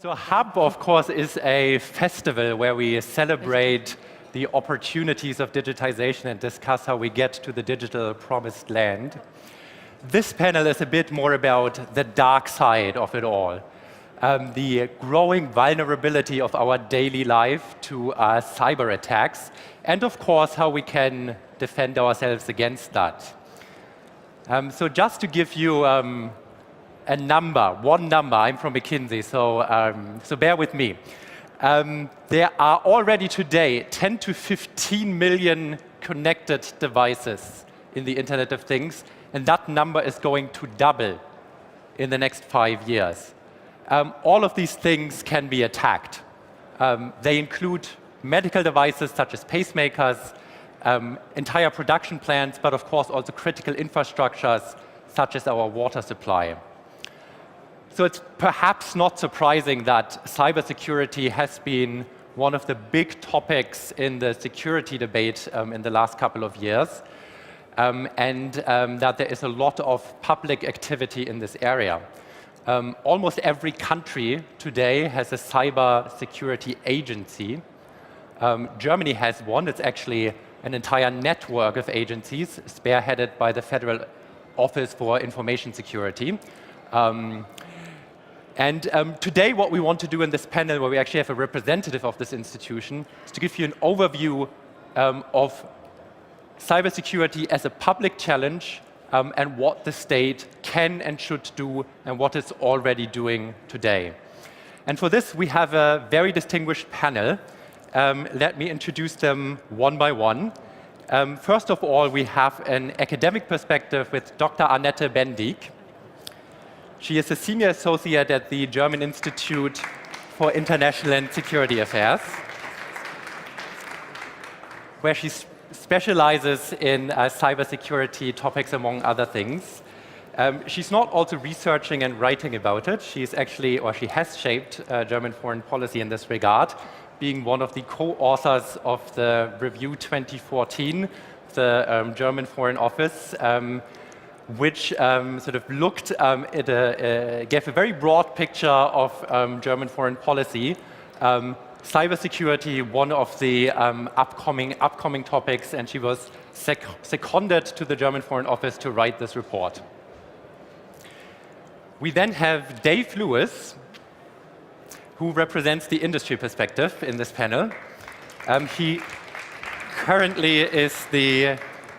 So Hub, of course, is a festival where we celebrate the opportunities of digitization and discuss how we get to the digital promised land. This panel is a bit more about the dark side of it all, the growing vulnerability of our daily life to cyber attacks, and of course, how we can defend ourselves against that. So just to give you a number, one number. I'm from McKinsey, so bear with me. There are already today 10 to 15 million connected devices in the Internet of Things, and that number is going to double in the next 5 years. All of these things can be attacked. They include medical devices such as pacemakers, entire production plants, but of course also critical infrastructures such as our water supply. So it's perhaps not surprising that cybersecurity has been one of the big topics in the security debate in the last couple of years, and that there is a lot of public activity in this area. Almost every country today has a cybersecurity agency. Germany has one. It's actually an entire network of agencies spearheaded by the Federal Office for Information Security. Today what we want to do in this panel, where we actually have a representative of this institution, is to give you an overview of cybersecurity as a public challenge and what the state can and should do and what it's already doing today. And for this, we have a very distinguished panel. Let me introduce them one by one. First of all, we have an academic perspective with Dr. Annegret Bendiek. She is a senior associate at the German Institute for International and Security Affairs, where she specializes in cybersecurity topics, among other things. She's not also researching and writing about it. She's actually, or she has shaped German foreign policy in this regard, being one of the co-authors of the Review 2014, the German Foreign Office, which sort of looked gave a very broad picture of German foreign policy. Cybersecurity, one of the upcoming topics, and she was seconded to the German Foreign Office to write this report. We then have Dave Lewis, who represents the industry perspective in this panel. He currently is the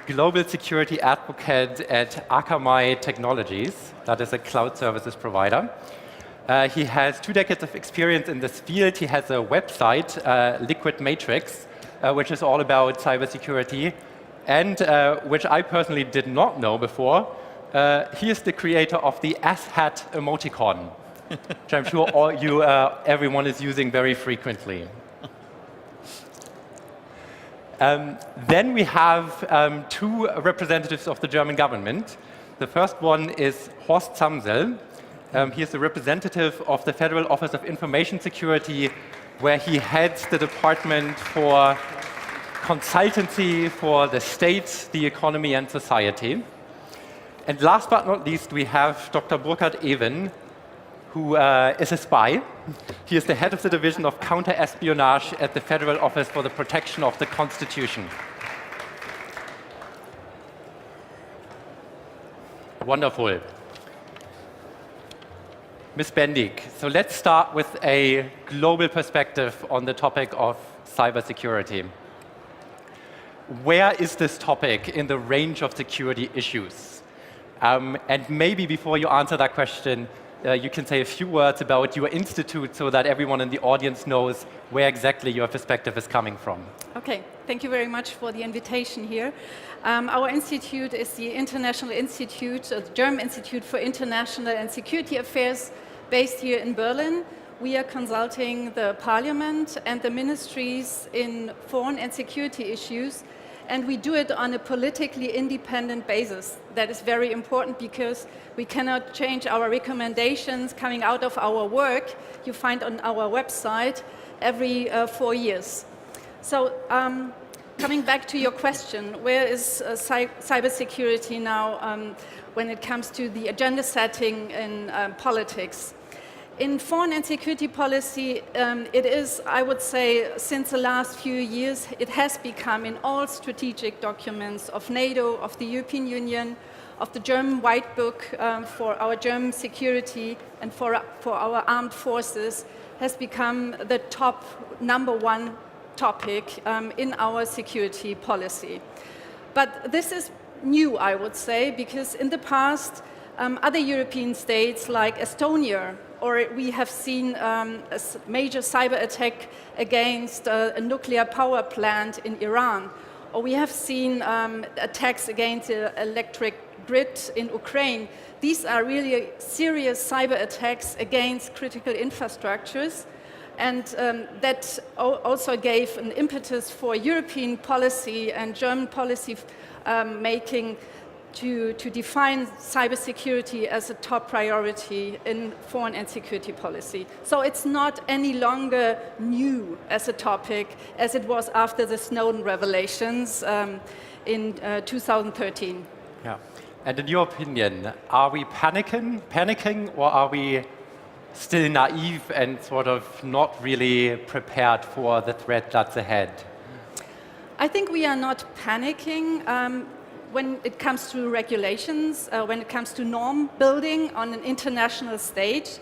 Global Security Advocate at Akamai Technologies. That is a cloud services provider. He has 2 decades of experience in this field. He has a website, Liquid Matrix, which is all about cybersecurity, and which I personally did not know before. He is the creator of the asshat emoticon, which I'm sure everyone is using very frequently. Then we have 2 representatives of the German government. The first one is Horst Samsel. He is the representative of the Federal Office of Information Security, where he heads the department for consultancy for the state, the economy, and society. And last but not least, we have Dr. Burkhard, who is a spy. He is the head of the division of Counterespionage at the Federal Office for the Protection of the Constitution. Wonderful. Ms. Bendiek, so let's start with a global perspective on the topic of cybersecurity. Where is this topic in the range of security issues? And maybe before you answer that question, you can say a few words about your institute so that everyone in the audience knows where exactly your perspective is coming from. Okay, thank you very much for the invitation here. Our institute is the International Institute, the German Institute for International and Security Affairs, based here in Berlin. We are consulting the parliament and the ministries in foreign and security issues, and we do it on a politically independent basis. That is very important because we cannot change our recommendations coming out of our work you find on our website every 4 years. So coming back to your question, where is cybersecurity now when it comes to the agenda setting in politics? In foreign and security policy, it is, I would say, since the last few years, it has become in all strategic documents of NATO, of the European Union, of the German White Book for our German security and for our armed forces, has become the top #1 topic in our security policy. But this is new, I would say, because in the past, other European states like Estonia, or we have seen a major cyber attack against a nuclear power plant in Iran, or we have seen attacks against the electric grid in Ukraine. These are really serious cyber attacks against critical infrastructures, and that also gave an impetus for European policy and German policy making to define cybersecurity as a top priority in foreign and security policy. So it's not any longer new as a topic as it was after the Snowden revelations in 2013. Yeah. And in your opinion, are we panicking, or are we still naive and sort of not really prepared for the threat that's ahead? I think we are not panicking. When it comes to regulations, when it comes to norm building on an international stage,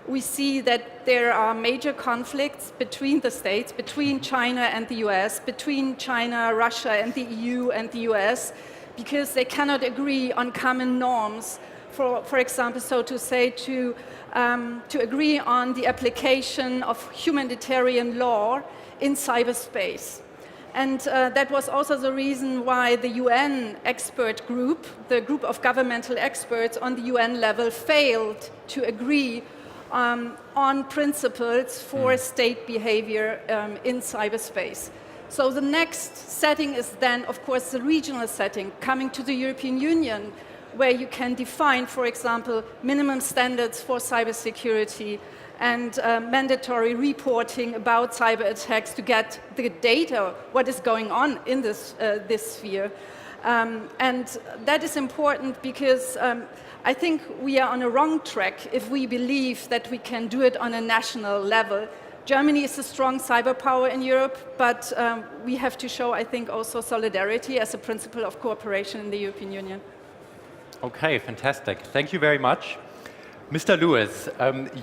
we see that there are major conflicts between the states, between China and the US, between China, Russia, and the EU and the US, because they cannot agree on common norms, for example, so to say, to agree on the application of humanitarian law in cyberspace. And that was also the reason why the UN expert group, the group of governmental experts on the UN level, failed to agree on principles for state behavior in cyberspace. So the next setting is then, of course, the regional setting, coming to the European Union, where you can define, for example, minimum standards for cybersecurity and mandatory reporting about cyber attacks to get the data, what is going on in this sphere. And that is important because I think we are on a wrong track if we believe that we can do it on a national level. Germany is a strong cyber power in Europe, but we have to show, I think, also solidarity as a principle of cooperation in the European Union. Okay, fantastic. Thank you very much. Mr. Lewis,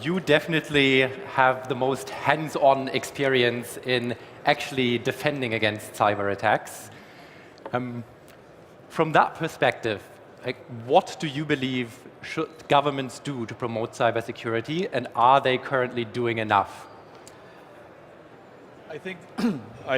you definitely have the most hands-on experience in actually defending against cyber attacks. From that perspective, what do you believe should governments do to promote cybersecurity, and are they currently doing enough? I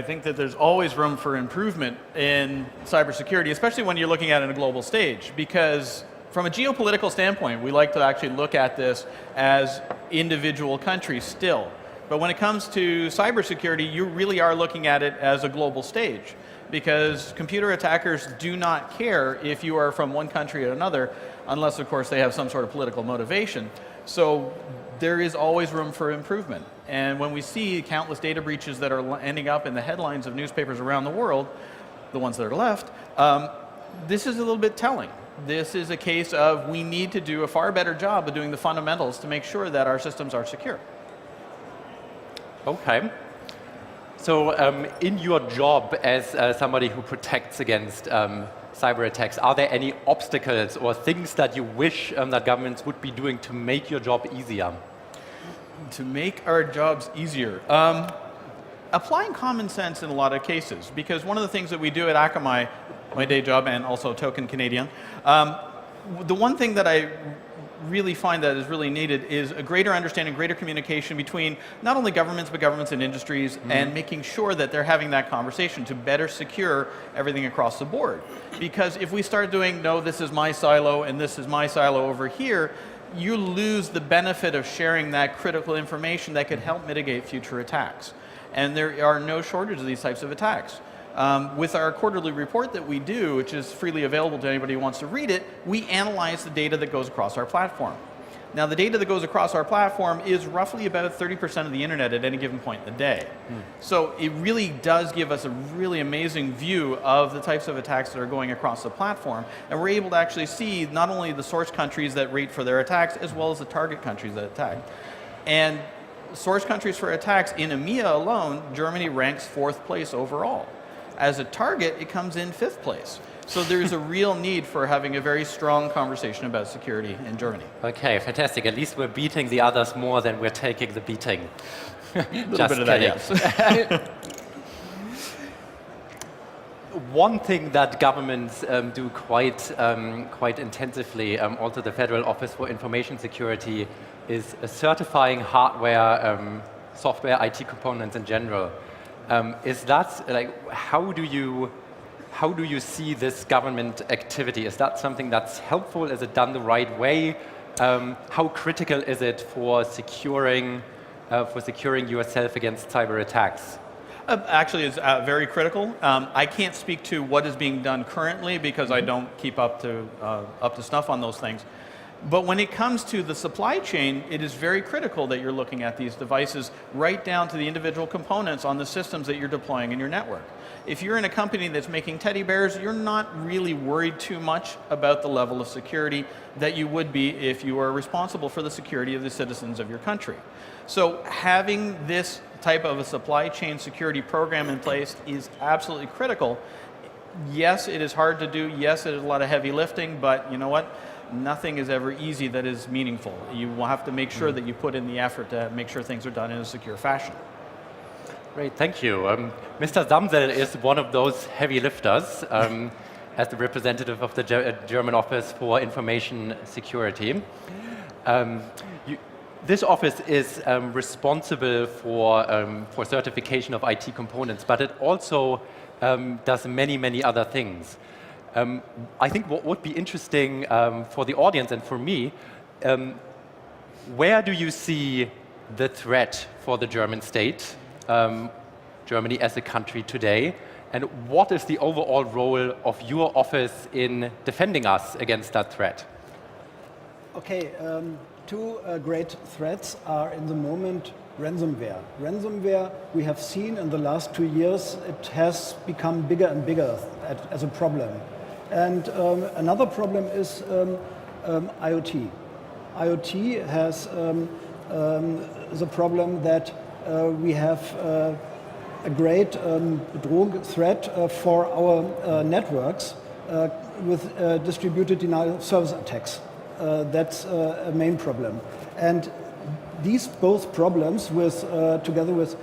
think that there's always room for improvement in cybersecurity, especially when you're looking at it on a global stage, because from a geopolitical standpoint, we like to actually look at this as individual countries still. But when it comes to cybersecurity, you really are looking at it as a global stage, because computer attackers do not care if you are from one country or another, unless, of course, they have some sort of political motivation. So there is always room for improvement. And when we see countless data breaches that are ending up in the headlines of newspapers around the world, the ones that are left, this is a little bit telling. This is a case of we need to do a far better job of doing the fundamentals to make sure that our systems are secure. Okay. So in your job as somebody who protects against cyber attacks, are there any obstacles or things that you wish that governments would be doing to make your job easier? To make our jobs easier. Applying common sense in a lot of cases, because one of the things that we do at Akamai, my day job and also token Canadian, the one thing that I really find that is really needed is a greater understanding, greater communication between not only governments, but governments and industries, and making sure that they're having that conversation to better secure everything across the board. Because if we start doing, no, this is my silo and this is my silo over here, you lose the benefit of sharing that critical information that could help mitigate future attacks. And there are no shortage of these types of attacks. With our quarterly report that we do, which is freely available to anybody who wants to read it, we analyze the data that goes across our platform. Now, the data that goes across our platform is roughly about 30% of the internet at any given point in the day. So it really does give us a really amazing view of the types of attacks that are going across the platform. And we're able to actually see not only the source countries that rate for their attacks, as well as the target countries that attack. And source countries for attacks in EMEA alone, Germany ranks 4th place overall. As a target, it comes in 5th place. So there's a real need for having a very strong conversation about security in Germany. Okay, fantastic. At least we're beating the others more than we're taking the beating. A little bit of that, yes. One thing that governments do quite intensively, also the Federal Office for Information Security, is certifying hardware, software, IT components in general. Is that, like, how do you see this government activity? Is that something that's helpful? Is it done the right way? How critical is it for securing yourself against cyber attacks? Actually, it's very critical. I can't speak to what is being done currently because I don't keep up to snuff on those things. But when it comes to the supply chain, it is very critical that you're looking at these devices right down to the individual components on the systems that you're deploying in your network. If you're in a company that's making teddy bears, you're not really worried too much about the level of security that you would be if you are responsible for the security of the citizens of your country. So having this type of a supply chain security program in place is absolutely critical. Yes, it is hard to do. Yes, it is a lot of heavy lifting, but you know what? Nothing is ever easy that is meaningful. You will have to make sure that you put in the effort to make sure things are done in a secure fashion. Great, thank you. Mr. Samsel is one of those heavy lifters as the representative of the German Office for Information Security. This office is responsible for certification of IT components, but it also does many other things. I think what would be interesting for the audience and for me, where do you see the threat for the German state, Germany as a country today, and what is the overall role of your office in defending us against that threat? Okay, two great threats are in the moment ransomware. Ransomware, we have seen in the last 2 years, it has become bigger and bigger as a problem. And another problem is IoT. IoT has the problem that we have a great threat for our networks with distributed denial of service attacks. That's a main problem. And these both problems, together with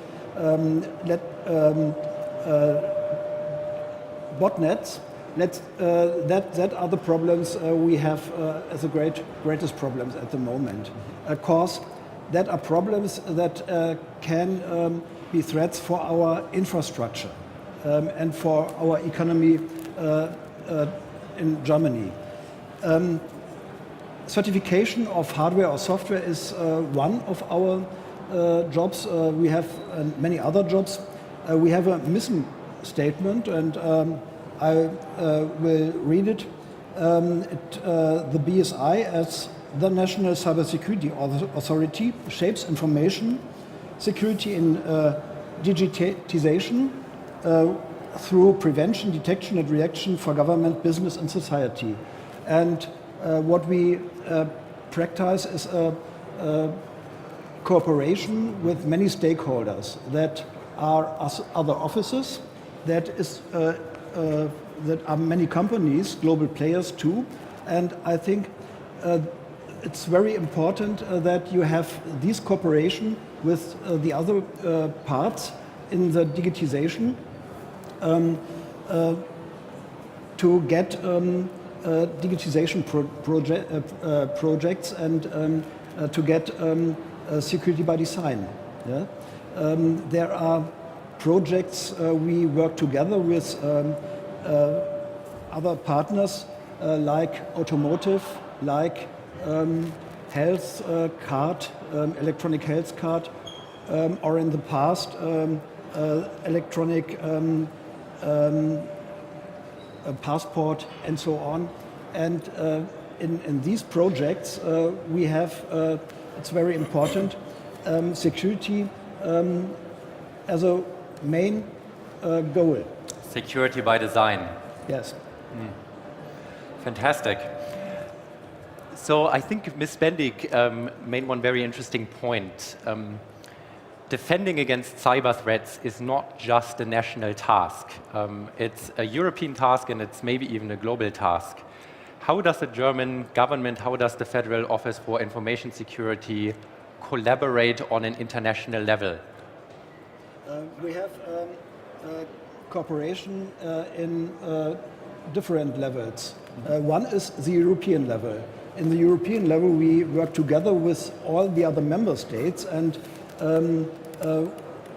botnets, that are the problems we have as the greatest problems at the moment. Of course, that are problems that can be threats for our infrastructure and for our economy in Germany. Certification of hardware or software is one of our jobs. We have many other jobs. We have a mission statement, and I will read it. The BSI, as the National Cybersecurity Authority, shapes information security in digitization through prevention, detection and reaction for government, business and society. And what we practice is a cooperation with many stakeholders that are other offices, that are many companies, global players too, and I think it's very important that you have this cooperation with the other parts in the digitization to get digitization projects and to get security by design. Yeah? There are projects we work together with other partners like automotive, like health card, electronic health card, or in the past electronic passport and so on. And in these projects we have, it's very important, security as a main goal. Security by design. Yes. Fantastic. So I think Ms. Bendiek made one very interesting point. Defending against cyber threats is not just a national task. It's a European task and it's maybe even a global task. How does the German government, how does the Federal Office for Information Security collaborate on an international level? We have cooperation in different levels. One is the European level. In the European level, we work together with all the other member states, and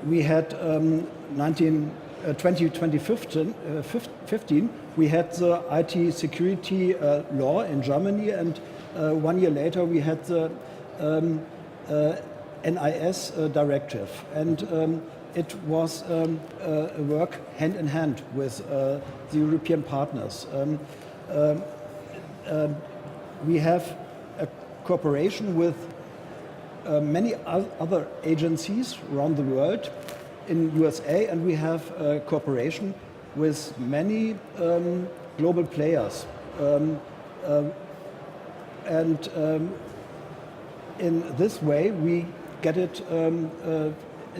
we had 2015, we had the IT security law in Germany, and 1 year later we had the NIS directive. And it was a work hand in hand with the European partners. We have a cooperation with many other agencies around the world in USA, and we have cooperation with many global players. In this way, we get it in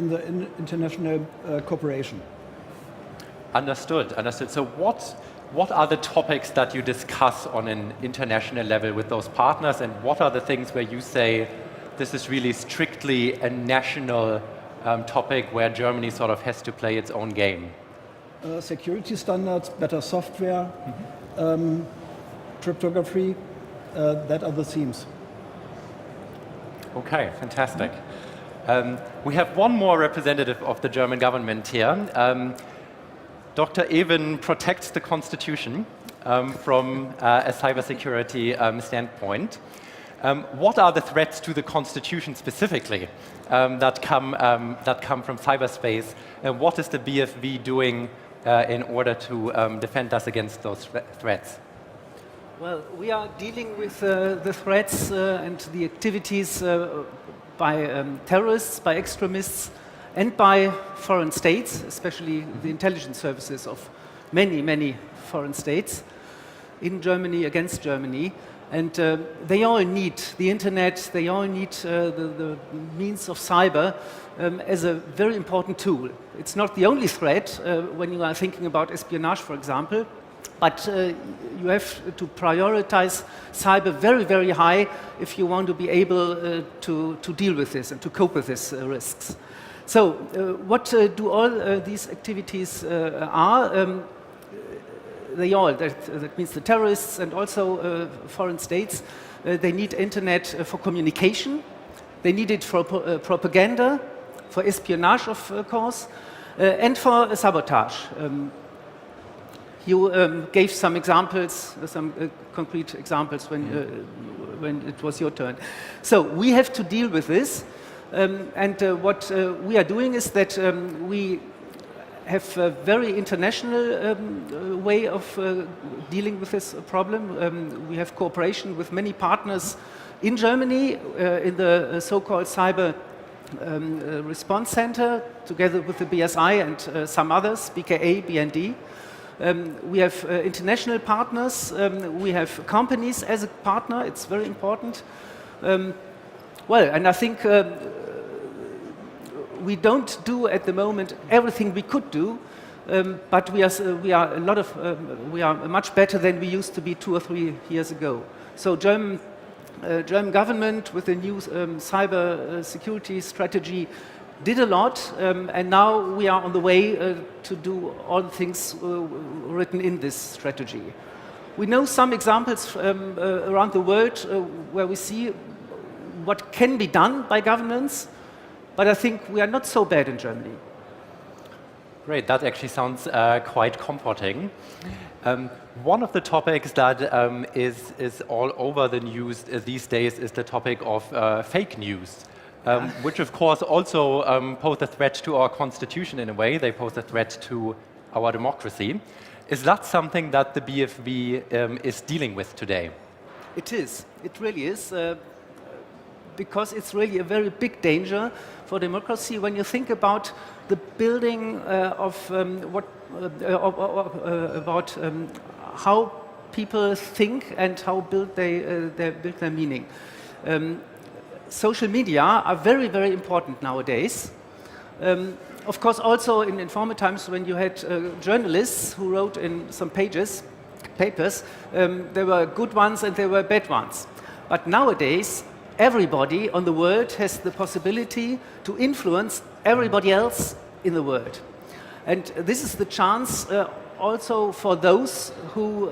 the international cooperation. Understood, understood. So what are the topics that you discuss on an international level with those partners, and what are the things where you say this is really strictly a national topic where Germany sort of has to play its own game? Security standards, better software, cryptography, that are the themes. Okay, fantastic. We have one more representative of the German government here. Dr. Even protects the Constitution from a cybersecurity standpoint. What are the threats to the Constitution specifically that come from cyberspace, and what is the BFV doing in order to defend us against those threats? Well, we are dealing with the threats and the activities by terrorists, by extremists, and by foreign states, especially the intelligence services of many, many foreign states in Germany, against Germany. And they all need the internet, they all need the means of cyber as a very important tool. It's not the only threat when you are thinking about espionage, for example, but you have to prioritize cyber very, very high if you want to be able to deal with this and to cope with these risks. So what do all these activities are? They all, that means the terrorists and also foreign states, they need internet for communication, they need it for propaganda, for espionage, of course, and for sabotage. You gave some examples, some concrete examples when it was your turn. So we have to deal with this, and what we are doing is that we have a very international way of dealing with this problem. We have cooperation with many partners in Germany in the so-called Cyber Response Center, together with the BSI and some others, BKA, BND. We have international partners. We have companies as a partner. It's very important. Well, and I think we don't do at the moment everything we could do, but we are much better than we used to be 2 or 3 years ago. So German government with the new cyber security strategy did a lot, and now we are on the way to do all the things written in this strategy. We know some examples around the world where we see what can be done by governments, but I think we are not so bad in Germany. Great, that actually sounds quite comforting. One of the topics that is all over the news these days is the topic of fake news, which of course also pose a threat to our constitution in a way. They pose a threat to our democracy. Is that something that the BFV is dealing with today? It is. It really is. Because it's really a very big danger for democracy when you think about the building of how people think and how they build their meaning. Social media are very, very important nowadays. Of course, also in former times when you had journalists who wrote in some papers, there were good ones and there were bad ones. But nowadays, everybody on the world has the possibility to influence everybody else in the world. And this is the chance also for those who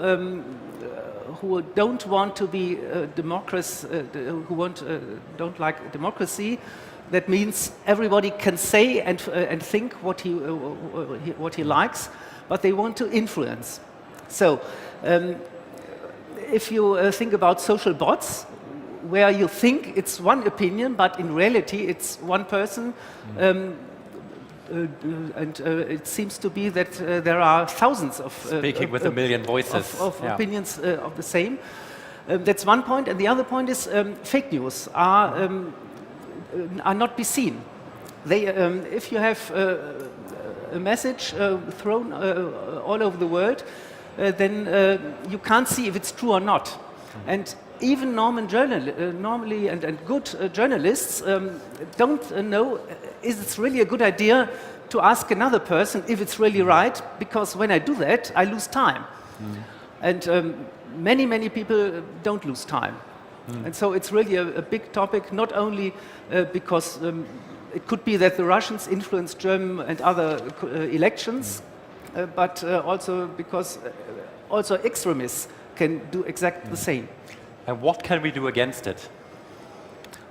don't want to be democracy, don't like democracy. That means everybody can say and think what he likes, but they want to influence. So, if you think about social bots, where you think it's one opinion, but in reality it's one person, and it seems to be that there are thousands of speaking with a million voices of opinions of the same. That's one point, and the other point is fake news are not be seen. If you have a message thrown all over the world, then you can't see if it's true or not. And even normally and good journalists don't know is it really a good idea to ask another person if it's really right, because when I do that, I lose time. And many people don't lose time. And so it's really a big topic, not only because it could be that the Russians influenced German and other elections, but also because also extremists can do exactly the same. And what can we do against it?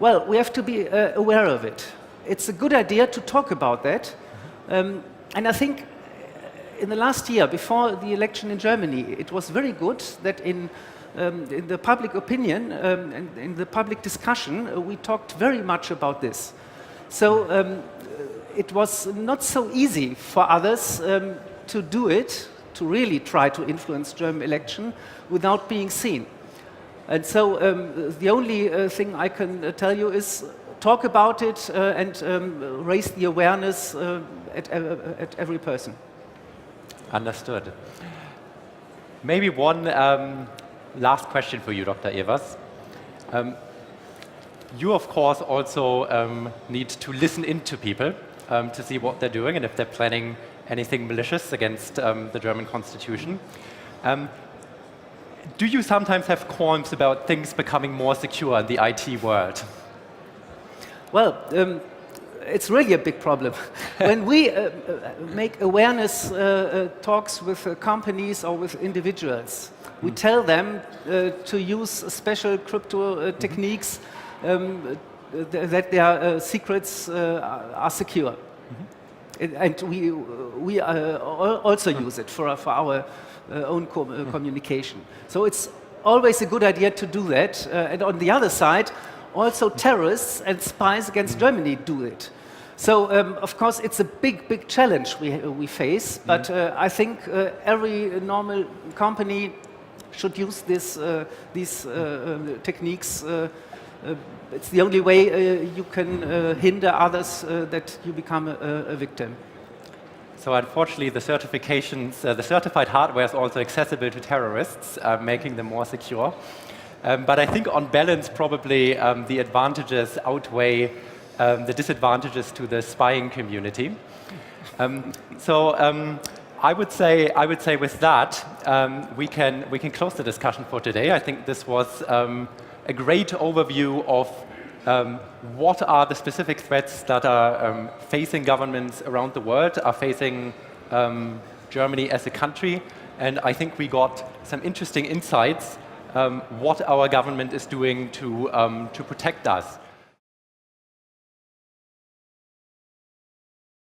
Well, we have to be aware of it. It's a good idea to talk about that. And I think in the last year, before the election in Germany, it was very good that in the public opinion and in the public discussion, we talked very much about this. So it was not so easy for others to do it, to really try to influence German election without being seen. And so the only thing I can tell you is talk about it and raise the awareness at every person. Understood. Maybe one last question for you, Dr. Evers. You, of course, also need to listen into people to see what they're doing and if they're planning anything malicious against the German constitution. Do you sometimes have qualms about things becoming more secure in the IT world? Well, it's really a big problem. When we make awareness talks with companies or with individuals, we tell them to use special crypto techniques that their secrets are secure. And we also use it for our own communication. So it's always a good idea to do that. And on the other side, also terrorists and spies against Germany do it. So, of course, it's a big challenge we face, but I think every normal company should use these techniques. It's the only way you can hinder others that you become a victim. So unfortunately, the certifications, the certified hardware is also accessible to terrorists, making them more secure. But I think on balance, probably the advantages outweigh the disadvantages to the spying community. I would say with that, we can close the discussion for today. I think this was a great overview of what are the specific threats that are facing governments around the world, are facing Germany as a country, and I think we got some interesting insights what our government is doing to protect us.